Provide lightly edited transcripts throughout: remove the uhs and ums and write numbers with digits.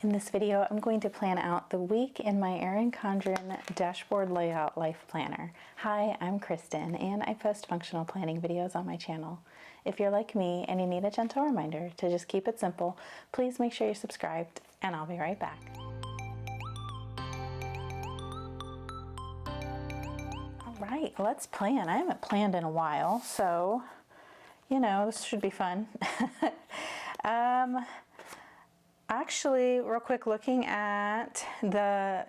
In this video, I'm going to plan out the week in my Erin Condren dashboard layout life planner. Hi, I'm Kristen, and I post functional planning videos on my channel. If you're like me and you need a gentle reminder to just keep it simple, please make sure you're subscribed, and I'll be right back. All right, let's plan. I haven't planned in a while, so, you know, this should be fun. Actually, real quick, looking at the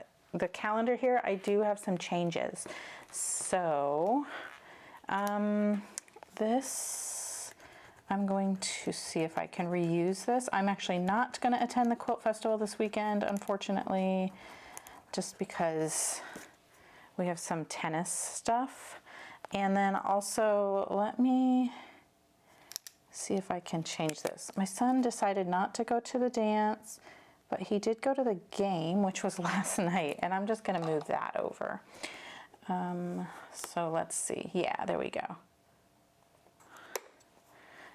calendar here, I do have some changes. So, this, I'm going to see if I can reuse this. I'm actually not going to attend the quilt festival this weekend, unfortunately, just because we have some tennis stuff. And then also, let me see if I can change this. My son decided not to go to the dance, but he did go to the game, which was last night, and I'm just gonna move that over. So let's see. Yeah, there we go.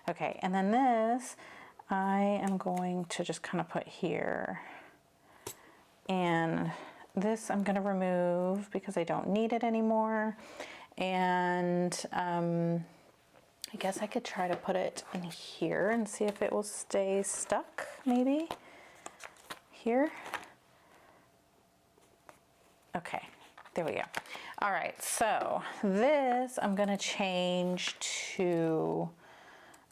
Okay, and then this, I am going to just kind of put here. And this I'm gonna remove because I don't need it anymore. And I guess I could try to put it in here and see if it will stay stuck, maybe here. Okay, there we go. All right, so this I'm gonna change to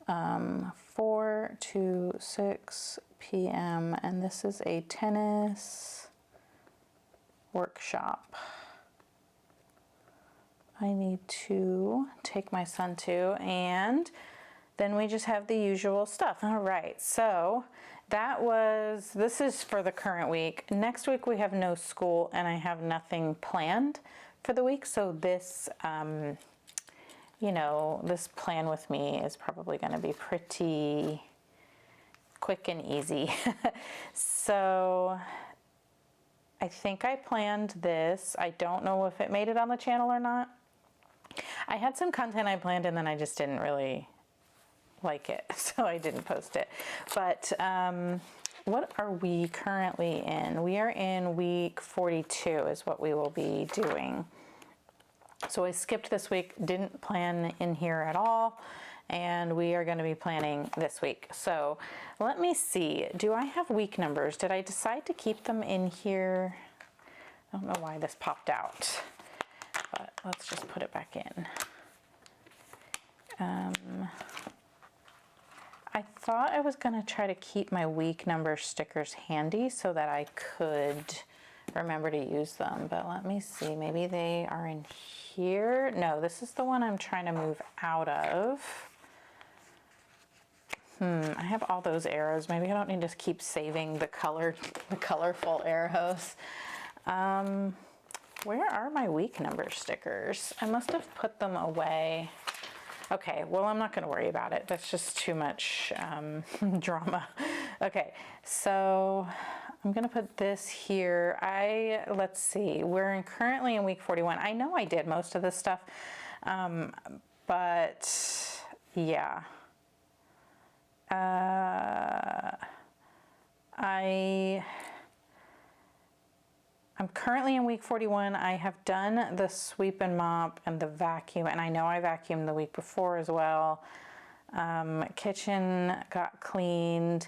4 to 6 p.m. and this is a tennis workshop. I need to take my son to, and then we just have the usual stuff. All right, so this is for the current week. Next week we have no school and I have nothing planned for the week. So this, you know, this plan with me is probably gonna be pretty quick and easy. So I think I planned this. I don't know if it made it on the channel or not. I had some content I planned and then I just didn't really like it, so I didn't post it. But what are we currently in? We are in week 42 is what we will be doing. So I skipped this week, didn't plan in here at all, and we are going to be planning this week. So let me see, do I have week numbers? Did I decide to keep them in here? I don't know why this popped out, but let's just put it back in. I thought I was going to try to keep my week number stickers handy so that I could remember to use them, but let me see, maybe they are in here. No, this is the one I'm trying to move out of. I have all those arrows. Maybe I don't need to keep saving the colorful arrows. Where are my week number stickers? I must have put them away. Okay, well, I'm not gonna worry about it. That's just too much drama. Okay, so I'm gonna put this here. Let's see, we're currently in week 41. I know I did most of this stuff, but yeah. I'm currently in week 41. I have done the sweep and mop and the vacuum, and I know I vacuumed the week before as well. Kitchen got cleaned.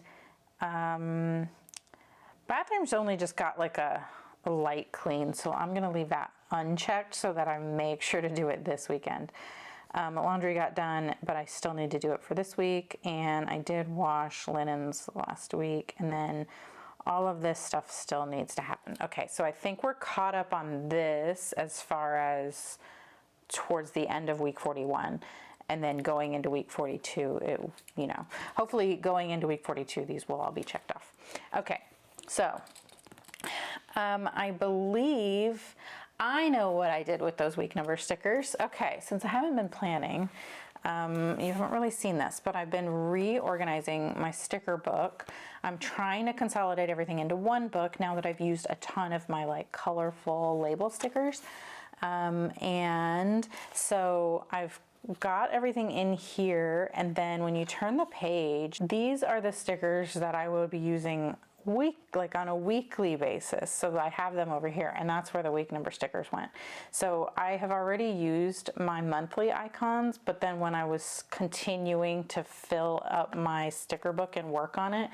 Bathrooms only just got like a light clean, so I'm gonna leave that unchecked so that I make sure to do it this weekend. Laundry got done, but I still need to do it for this week, and I did wash linens last week, and then all of this stuff still needs to happen. Okay, so I think we're caught up on this as far as towards the end of week 41, and then going into week 42, you know, hopefully going into week 42, these will all be checked off. Okay, so I believe I know what I did with those week number stickers. Okay, since I haven't been planning, you haven't really seen this, but I've been reorganizing my sticker book. I'm trying to consolidate everything into one book now that I've used a ton of my like colorful label stickers. And so I've got everything in here, and then when you turn the page, these are the stickers that I will be using like on a weekly basis. So I have them over here, and that's where the week number stickers went. So I have already used my monthly icons, but then when I was continuing to fill up my sticker book and work on it,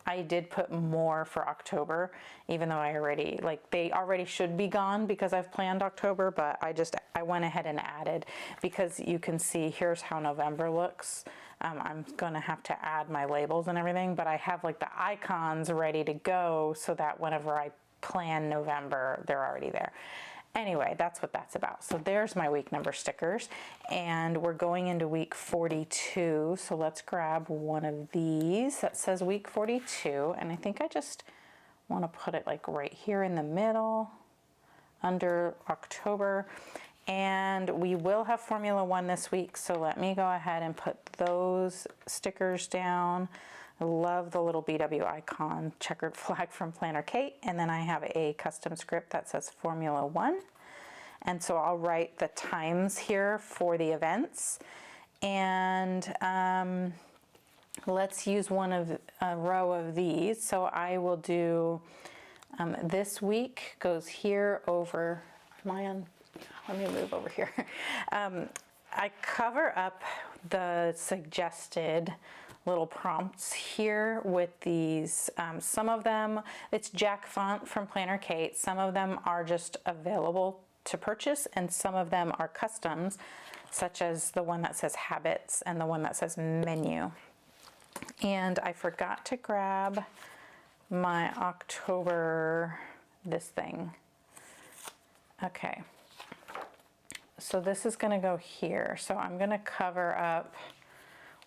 I did put more for October, even though I already, like, they already should be gone because I've planned October, but I went ahead and added, because you can see here's how November looks. I'm gonna have to add my labels and everything, but I have like the icons ready to go so that whenever I plan November, they're already there. Anyway, that's what that's about. So there's my week number stickers, and we're going into week 42. So let's grab one of these that says week 42, and I think I just want to put it like right here in the middle under October. And we will have Formula One this week, so let me go ahead and put those stickers down. I love the little BW icon, checkered flag from Planner Kate, and then I have a custom script that says Formula One. And so I'll write the times here for the events. And let's use a row of these. So I will do, this week goes here over, let me move over here. I cover up the suggested little prompts here with these. Some of them, it's Jack font from Planner Kate. Some of them are just available to purchase, and some of them are customs, such as the one that says habits and the one that says menu. And I forgot to grab my October, this thing. Okay. So this is going to go here. So I'm going to cover up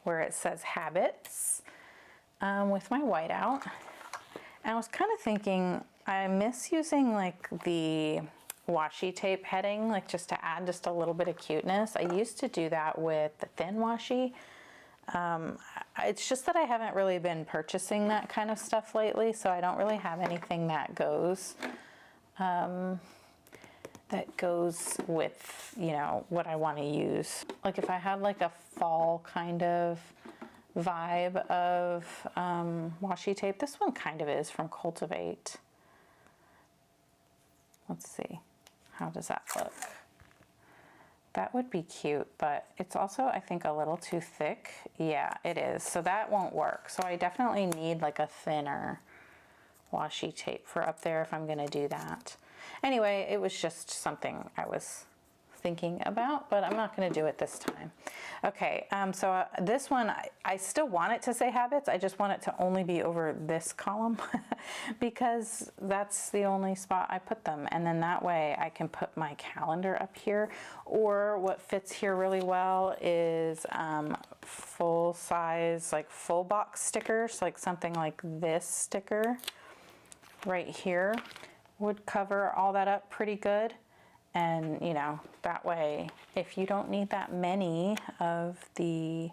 where it says habits with my whiteout. And I was kind of thinking, I miss using like the washi tape heading, like just to add just a little bit of cuteness. I used to do that with the thin washi. It's just that I haven't really been purchasing that kind of stuff lately, so I don't really have anything that goes with, you know, what I want to use. Like if I had like a fall kind of vibe of washi tape, this one kind of is from Cultivate. Let's see, how does that look? That would be cute, but it's also, I think, a little too thick. Yeah, it is. So that won't work. So I definitely need like a thinner washi tape for up there if I'm going to do that. Anyway, it was just something I was thinking about, but I'm not going to do it this time. Okay, so this one, I still want it to say habits. I just want it to only be over this column because that's the only spot I put them. And then that way I can put my calendar up here. Or what fits here really well is full size, like full box stickers, like something like this sticker right here would cover all that up pretty good. And, you know, that way, if you don't need that many of the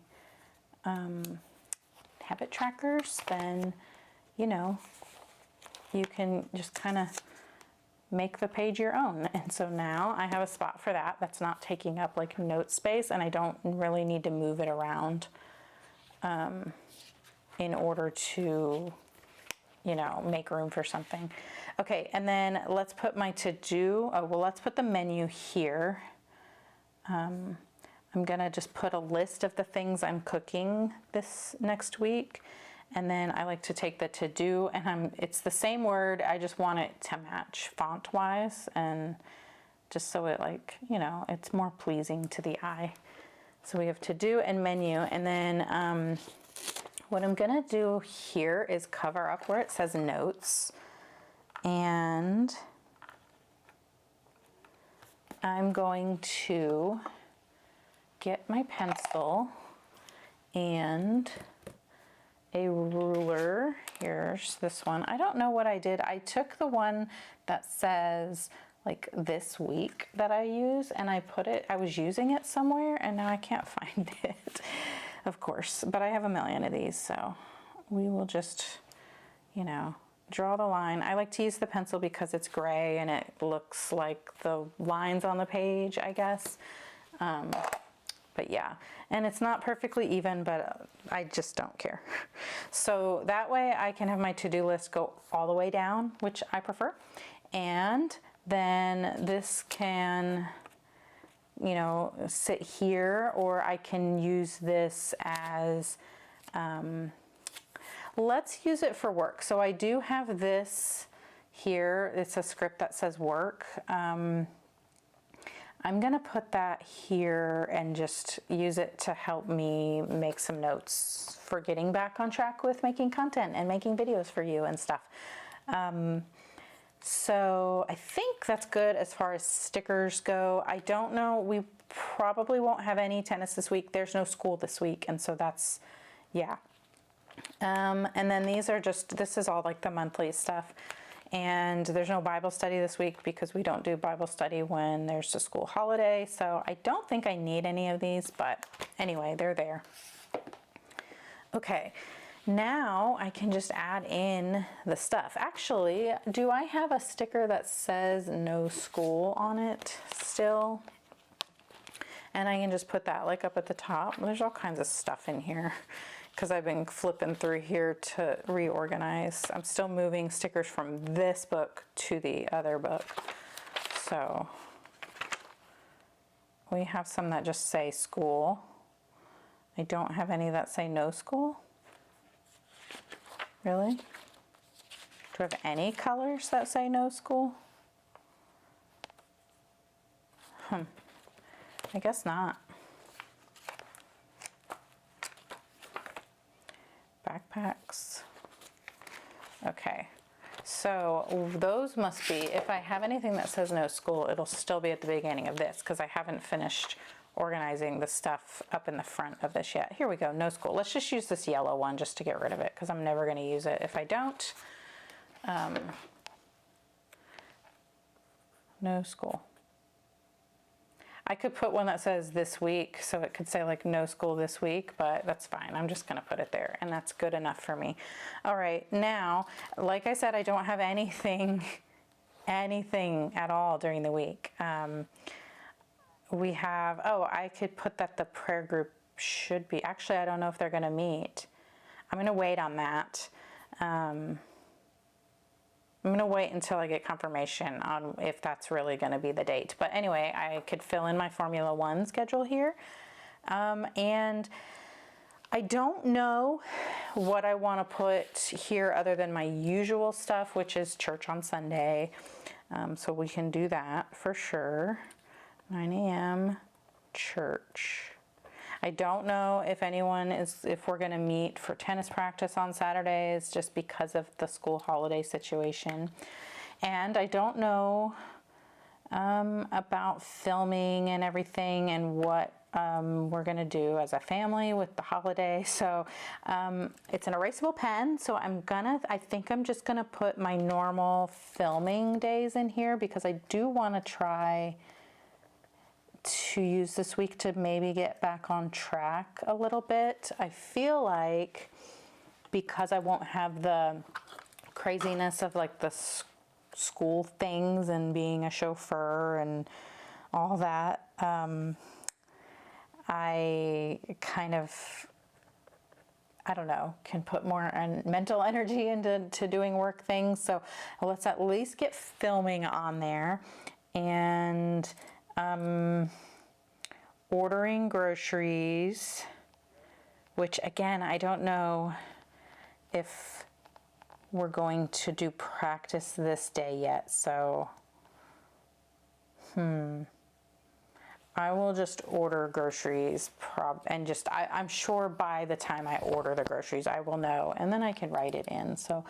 habit trackers, then, you know, you can just kind of make the page your own. And so now I have a spot for that that's not taking up like note space, and I don't really need to move it around in order to, you know, make room for something. Okay, and then let's put my to-do, let's put the menu here. I'm gonna just put a list of the things I'm cooking this next week. And then I like to take the to-do, and it's the same word, I just want it to match font-wise, and just so it, like, you know, it's more pleasing to the eye. So we have to-do and menu, and then what I'm gonna do here is cover up where it says notes. And I'm going to get my pencil and a ruler. Here's this one. I don't know what I did. I took the one that says like this week that I use, and I was using it somewhere, and now I can't find it, of course. But I have a million of these, so we will just, you know, draw the line. I like to use the pencil because it's gray and it looks like the lines on the page, I guess. But But yeah, and it's not perfectly even, but I just don't care. So that way I can have my to-do list go all the way down, which I prefer. And then this can, you know, sit here, or I can use this as, let's use it for work. So I do have this here. It's a script that says work. I'm gonna put that here and just use it to help me make some notes for getting back on track with making content and making videos for you and stuff. So I think that's good as far as stickers go. I don't know, we probably won't have any tennis this week. There's no school this week, and so that's, yeah. And then these are just, this is all like the monthly stuff. And there's no Bible study this week because we don't do Bible study when there's a school holiday. So I don't think I need any of these, but anyway, they're there. Okay, now I can just add in the stuff. Actually, do I have a sticker that says no school on it still? And I can just put that like up at the top. There's all kinds of stuff in here, because I've been flipping through here to reorganize. I'm still moving stickers from this book to the other book. So we have some that just say school. I don't have any that say no school. Really? Do I have any colors that say no school? I guess not. Backpacks. Okay, so those must be, if I have anything that says no school, it'll still be at the beginning of this, because I haven't finished organizing the stuff up in the front of this yet. Here we go, no school. Let's just use this yellow one just to get rid of it, because I'm never going to use it if I don't. No school. I could put one that says this week, so it could say like no school this week, but that's fine. I'm just gonna put it there, and that's good enough for me. All right, now, like I said, I don't have anything at all during the week. We have, oh, I could put that the prayer group should be, actually, I don't know if they're gonna meet. I'm gonna wait on that. I'm going to wait until I get confirmation on if that's really going to be the date. But anyway, I could fill in my Formula One schedule here. And I don't know what I want to put here other than my usual stuff, which is church on Sunday. So we can do that for sure. 9 a.m. church. I don't know if if we're going to meet for tennis practice on Saturdays just because of the school holiday situation. And I don't know about filming and everything and what we're going to do as a family with the holiday. So it's an erasable pen. So I think I'm just going to put my normal filming days in here, because I do want to try to use this week to maybe get back on track a little bit. I feel like because I won't have the craziness of like the school things and being a chauffeur and all that, I kind of, I don't know, can put more mental energy into doing work things. So let's at least get filming on there. And ordering groceries, which again, I don't know if we're going to do practice this day yet. So, I will just order groceries I'm sure by the time I order the groceries, I will know, and then I can write it in. So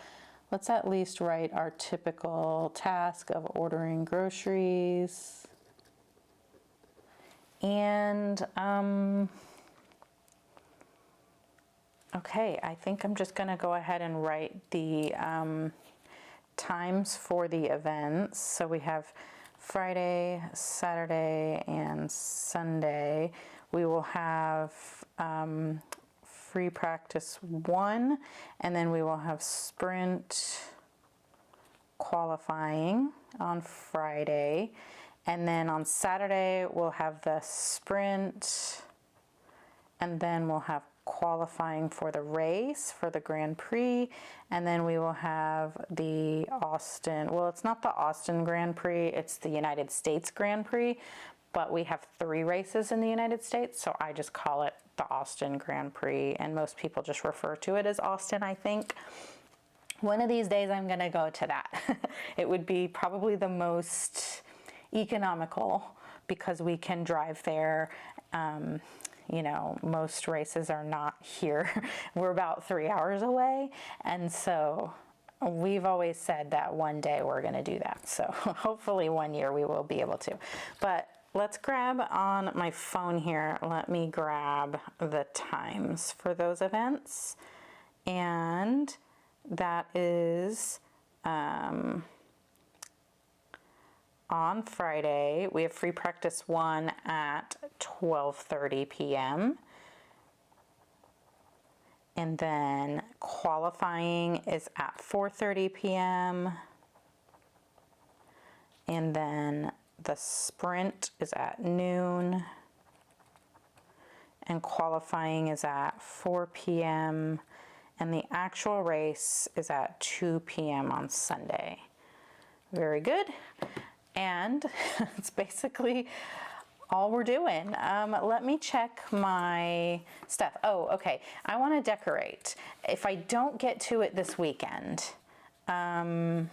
let's at least write our typical task of ordering groceries. And, okay, I think I'm just gonna go ahead and write the times for the events. So we have Friday, Saturday, and Sunday. We will have free practice 1, and then we will have sprint qualifying on Friday. And then on Saturday, we'll have the sprint and then we'll have qualifying for the race, for the Grand Prix, and then we will have the Austin, well, it's not the Austin Grand Prix, it's the United States Grand Prix, but we have 3 races in the United States, so I just call it the Austin Grand Prix, and most people just refer to it as Austin, I think. One of these days I'm gonna go to that. It would be probably the most economical because we can drive there. You know, most races are not here. We're about 3 hours away. And so we've always said that one day we're gonna do that. So hopefully one year we will be able to. But let's grab on my phone here. Let me grab the times for those events. And that is on Friday, we have free practice 1 at 12:30 p.m. And then qualifying is at 4:30 p.m. And then the sprint is at noon. And qualifying is at 4 p.m. And the actual race is at 2 p.m. on Sunday. Very good. And it's basically all we're doing. Let me check my stuff. Oh, okay. I want to decorate. If I don't get to it this weekend, I'm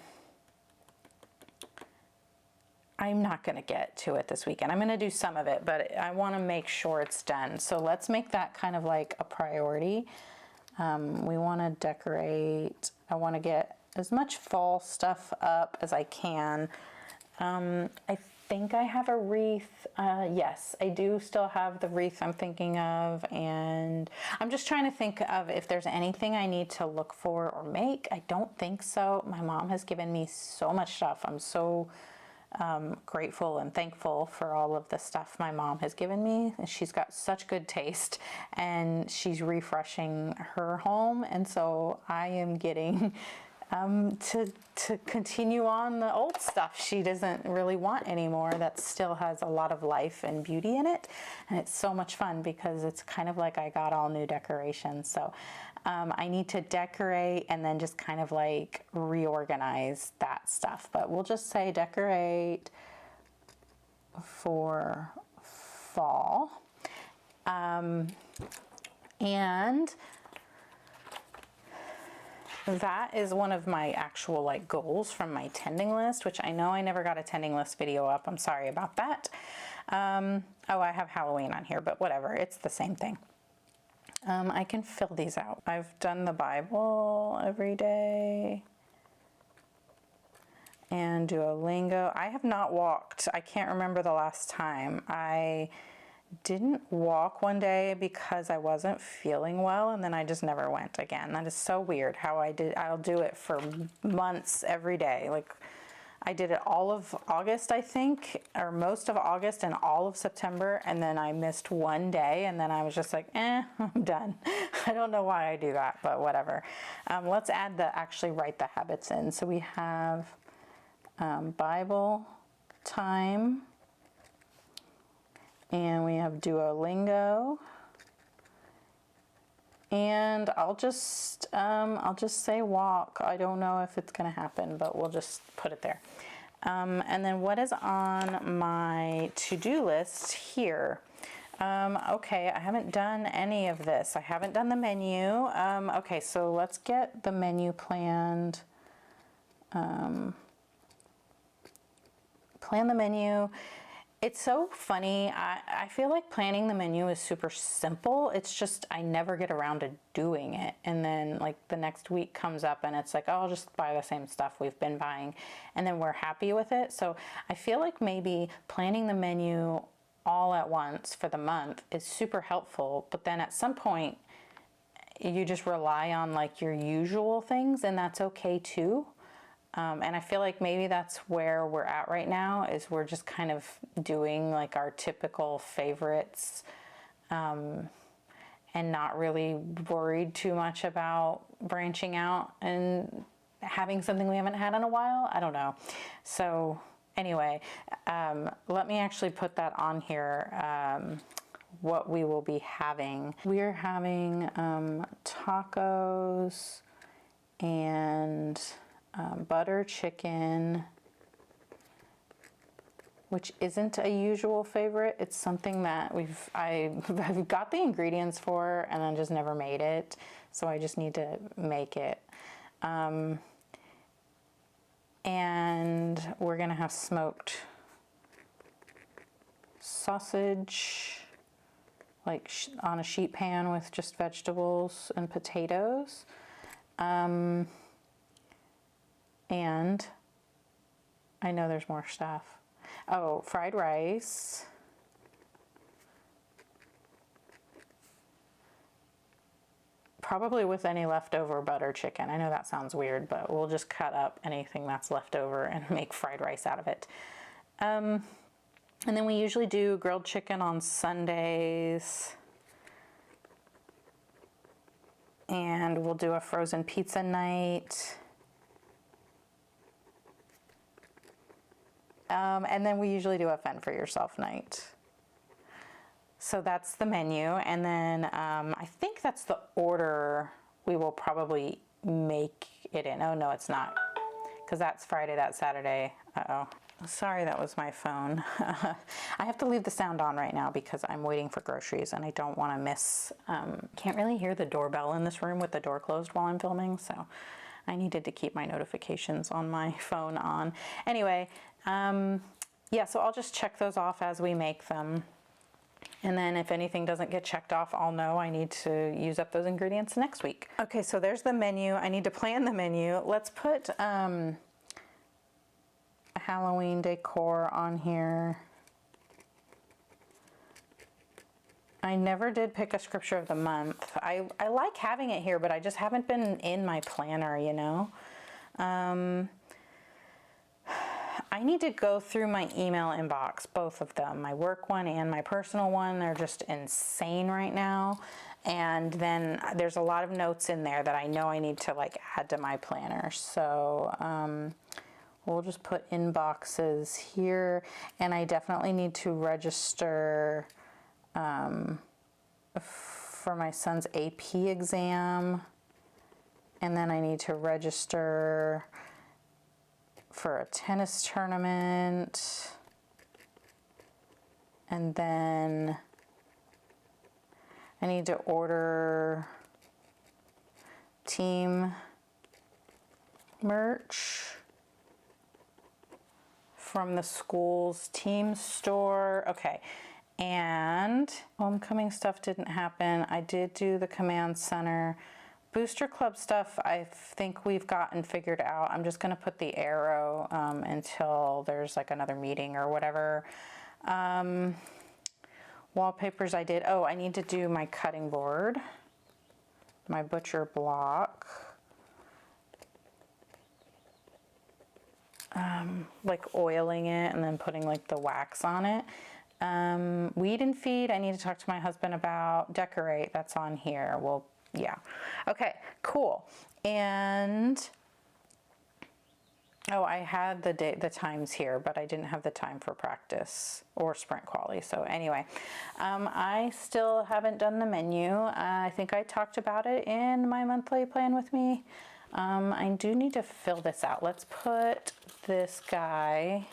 not going to get to it this weekend. I'm going to do some of it, but I want to make sure it's done. So let's make that kind of like a priority. We want to decorate. I want to get as much fall stuff up as I can. I think I have a wreath. Yes, I do still have the wreath I'm thinking of, and I'm just trying to think of if there's anything I need to look for or make. I don't think so. My mom has given me so much stuff. I'm so grateful and thankful for all of the stuff my mom has given me. She's got such good taste, and she's refreshing her home, and so I am getting to continue on the old stuff she doesn't really want anymore that still has a lot of life and beauty in it, and it's so much fun because it's kind of like I got all new decorations. So I need to decorate and then just kind of like reorganize that stuff, but we'll just say decorate for fall. And that is one of my actual like goals from my tending list, which I know I never got a tending list video up. I'm sorry about that. Oh, I have Halloween on here, but whatever, it's the same thing. I can fill these out. I've done the Bible every day and Duolingo. I have not walked. I can't remember the last time. I didn't walk one day because I wasn't feeling well, and then I just never went again. That is so weird how I'll do it for months every day. Like I did it all of August, I think, or most of August and all of September, and then I missed one day, and then I was just like, I'm done. I don't know why I do that, but whatever. Let's add actually write the habits in. So we have Bible time, and we have Duolingo, and I'll just say walk. I don't know if it's gonna happen, but we'll just put it there. And then what is on my to-do list here? Okay, I haven't done any of this. I haven't done the menu. Okay, so let's get the menu planned. Plan the menu. It's so funny. I feel like planning the menu is super simple. It's just I never get around to doing it. And then like the next week comes up and it's like, oh, I'll just buy the same stuff we've been buying. And then we're happy with it. So I feel like maybe planning the menu all at once for the month is super helpful. But then at some point you just rely on like your usual things, and that's okay too. And I feel like maybe that's where we're at right now, is we're just kind of doing like our typical favorites, and not really worried too much about branching out and having something we haven't had in a while. I don't know. So anyway, let me actually put that on here. what we will be having. We're having tacos and butter chicken, which isn't a usual favorite. It's something that I've got the ingredients for and then just never made it. So I just need to make it. And we're gonna have smoked sausage, like on a sheet pan with just vegetables and potatoes. And I know there's more stuff. Oh, fried rice. Probably with any leftover butter chicken. I know that sounds weird, but we'll just cut up anything that's left over and make fried rice out of it. And then we usually do grilled chicken on Sundays. And we'll do a frozen pizza night. And then we usually do a fend for yourself night. So that's the menu, and then I think that's the order we will probably make it in. Oh no, it's not, because that's Friday, that's Saturday. Uh-oh. Sorry, that was my phone. I have to leave the sound on right now because I'm waiting for groceries and I don't want to miss, can't really hear the doorbell in this room with the door closed while I'm filming, so I needed to keep my notifications on my phone on. Anyway, yeah, so I'll just check those off as we make them. And then if anything doesn't get checked off, I'll know I need to use up those ingredients next week. Okay, so there's the menu. I need to plan the menu. Let's put a Halloween decor on here. I never did pick a scripture of the month. I like having it here, but I just haven't been in my planner, you know? I need to go through my email inbox, both of them, my work one and my personal one. They're just insane right now. And then there's a lot of notes in there that I know I need to like add to my planner. So we'll just put inboxes here. And I definitely need to register for my son's AP exam. And then I need to register for a tennis tournament, and then I need to order team merch from the school's team store. Okay, and homecoming stuff didn't happen. I did do the command center. Booster Club stuff, I think we've gotten figured out. I'm just gonna put the arrow until there's like another meeting or whatever. Wallpapers I did. Oh, I need to do my cutting board, my butcher block. Like oiling it and then putting like the wax on it. Weed and feed, I need to talk to my husband about. Decorate, that's on here. Yeah. Okay, cool. And oh, I had the times here, but I didn't have the time for practice or sprint quali. So anyway, I still haven't done the menu. I think I talked about it in my monthly plan with me. I do need to fill this out. Let's put this guy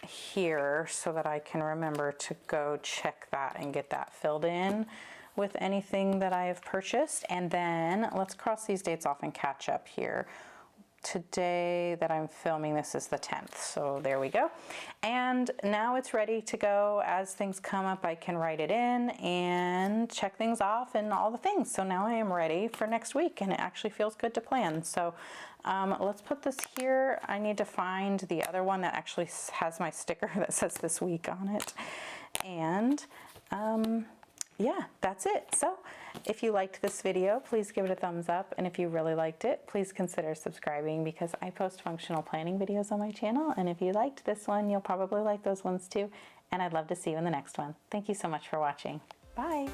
here so that I can remember to go check that and get that filled in with anything that I have purchased. And then let's cross these dates off and catch up here. Today that I'm filming this is the 10th, so there we go. And now it's ready to go. As things come up, I can write it in and check things off and all the things. So now I am ready for next week, and it actually feels good to plan. So let's put this here. I need to find the other one that actually has my sticker that says this week on it. And yeah, that's it. So if you liked this video, please give it a thumbs up. And if you really liked it, please consider subscribing, because I post functional planning videos on my channel. And if you liked this one, you'll probably like those ones too. And I'd love to see you in the next one. Thank you so much for watching. Bye.